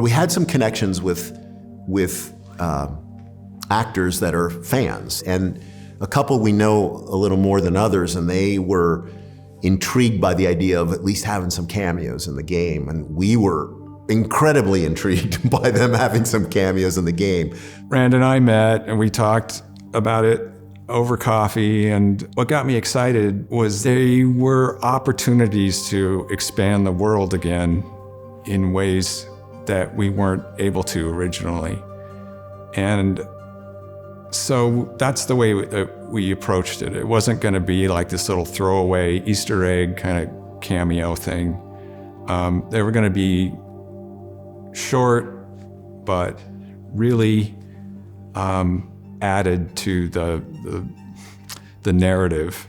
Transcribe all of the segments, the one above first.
we had some connections with actors that are fans, and a couple we know a little more than others, and they were intrigued by the idea of at least having some cameos in the game, and we were incredibly intrigued by them having some cameos in the game. Rand and I met and we talked about it over coffee, and what got me excited was they were opportunities to expand the world again in ways that we weren't able to originally. And so that's the way we approached it. It wasn't going to be like this little throwaway Easter egg kind of cameo thing. They were going to be short, but really added to the narrative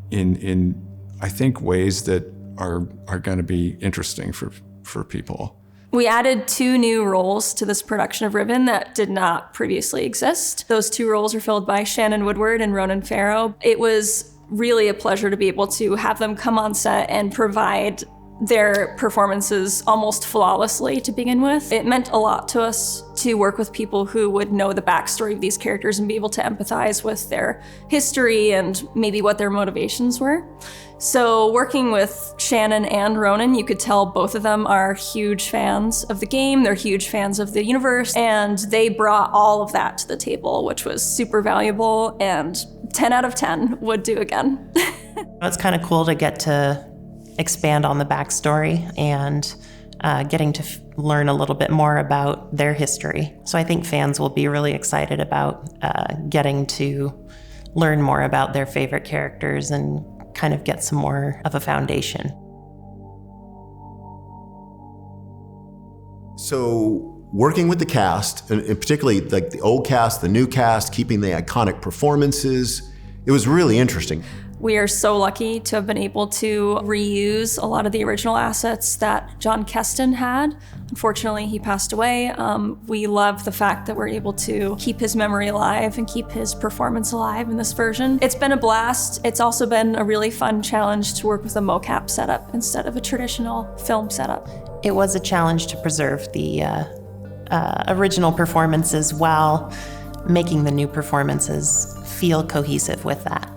in I think ways that are going to be interesting for people. We added 2 new roles to this production of Riven that did not previously exist. Those 2 roles are filled by Shannon Woodward and Ronan Farrow. It was really a pleasure to be able to have them come on set and provide their performances almost flawlessly to begin with. It meant a lot to us to work with people who would know the backstory of these characters and be able to empathize with their history and maybe what their motivations were. So working with Shannon and Ronan, you could tell both of them are huge fans of the game, they're huge fans of the universe, and they brought all of that to the table, which was super valuable, and 10 out of 10 would do again. It's kind of cool to get to expand on the backstory and getting to learn a little bit more about their history. So I think fans will be really excited about getting to learn more about their favorite characters and kind of get some more of a foundation. So working with the cast, and particularly like the old cast, the new cast, keeping the iconic performances, it was really interesting. We are so lucky to have been able to reuse a lot of the original assets that John Keston had. Unfortunately, he passed away. We love the fact that we're able to keep his memory alive and keep his performance alive in this version. It's been a blast. It's also been a really fun challenge to work with a mocap setup instead of a traditional film setup. It was a challenge to preserve the original performances while making the new performances feel cohesive with that.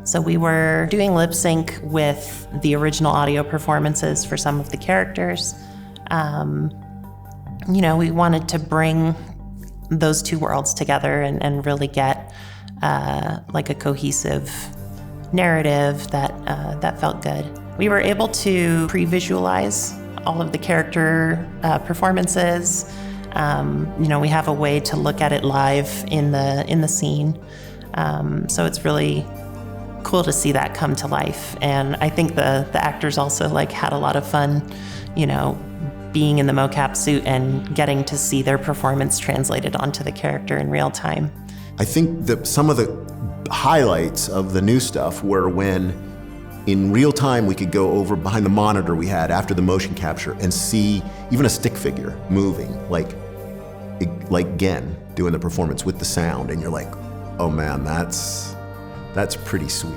So we were doing lip sync with the original audio performances for some of the characters. We wanted to bring those 2 worlds together and really get like a cohesive narrative that felt good. We were able to pre-visualize all of the character performances. We have a way to look at it live in the scene. So it's really cool to see that come to life. And I think the actors also had a lot of fun, being in the mocap suit and getting to see their performance translated onto the character in real time. I think that some of the highlights of the new stuff were when in real time we could go over behind the monitor we had after the motion capture and see even a stick figure moving, like Gen doing the performance with the sound, and you're like, oh man, that's pretty sweet.